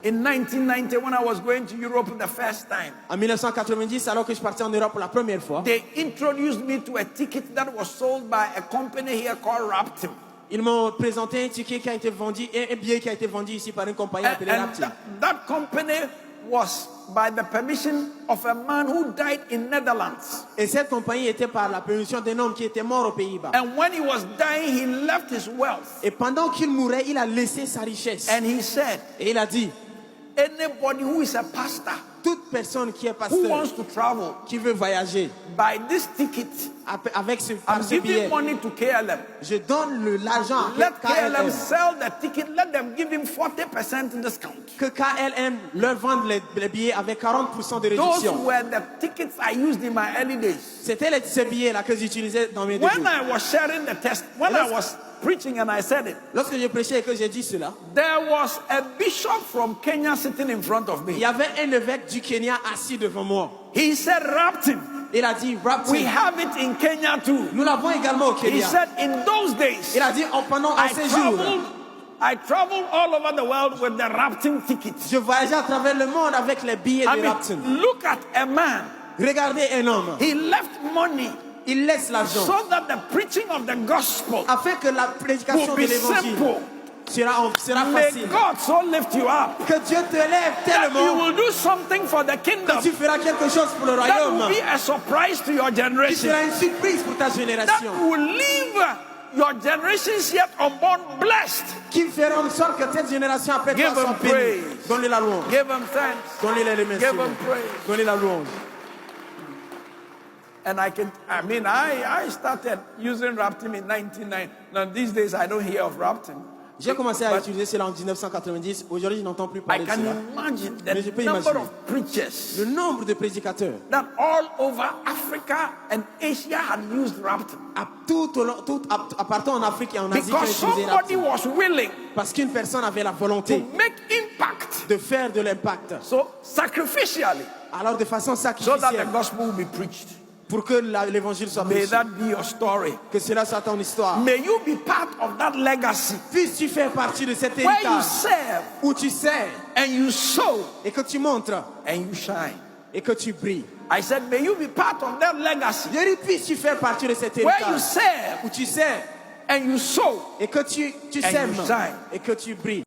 In 1990, when I was going to Europe the first time, En 1990, alors que je partais en Europe pour la première fois, they introduced me to a ticket that was sold by a company here called Raptim. ils m'ont présenté un ticket qui a été vendu, un billet qui a été vendu ici par une compagnie appelée Raptim. That company was by the permission of a man who died in Netherlands. Et cette compagnie était par la permission d'un homme qui était mort aux Pays-Bas. And when he was dying, he left his wealth. Et pendant qu'il mourait, il a laissé sa richesse. And he said, Et il a dit, anybody who is a pastor, toute personne qui est who pasteur, wants to travel, qui veut voyager, buy this ticket. avec ce I'm billet, giving money to KLM. je donne l'argent Let à KLM KLM. sell the ticket. Let them give him 40% discount. Que KLM leur vende les billets avec 40% de Those réduction. were the tickets I used in my early days. C'était ces billets-là que j'utilisais dans mes débuts. When I was sharing the test, when I was preaching and I said it, Lorsque je prêchais et que j'ai dit cela, there was a bishop from Kenya sitting in front of il me. y avait un évêque du Kenya assis devant moi. He said, Raptim, Il a dit, we Raptim, have it in Kenya too. nous l'avons également au He Kenya. said, in those days, Il a dit, pendant ces jours, I traveled all over the world with the Raptim tickets. je voyageais à travers le monde avec les billets I de mean, Raptim. look at a man. Regardez un homme, He left money il laisse l'argent so that the preaching of the gospel afin que la prédication will de be l'évangile simple. sera May facile. God so lift you up Que Dieu te lève that you tellement will do something for the kingdom que tu feras quelque chose pour le that royaume. will be a surprise to your Qui generation, sera une surprise pour ta that génération. will leave your generations yet unborn blessed. Qui fera en sorte que cette génération après Give toi soit him bénie. praise. Donnez la louange. Give him thanks. Donnez les remerciements. Give him praise. Donnez la louange. And I started using Raptim in 1999. Now these days I don't hear of Raptim. J'ai commencé à utiliser cela en 1990. Aujourd'hui, je n'entends plus I parler de can cela. imagine Mais je the peux number imaginer of preachers le nombre de prédicateurs that all over Africa and Asia had used Raptim. à partout en Afrique et en Asie qui ont Because utilisé somebody Raptim. was willing Parce qu'une personne avait la to volonté make impact. de faire de l'impact. So sacrificially, Alors de façon so that the sacrificielle gospel will be preached. pour que l'évangile soit May prêché. that be your story. Que cela soit ton histoire. May you be part of that legacy Puisses-tu faire partie de cet where you héritage serve où tu sers and you sow et que tu montres and you shine. et que tu brilles. I said, may you be part of that legacy Je dis, puisses-tu faire partie de cet where you héritage serve où tu sers and you sow et que tu and sèmes you shine. et que tu brilles.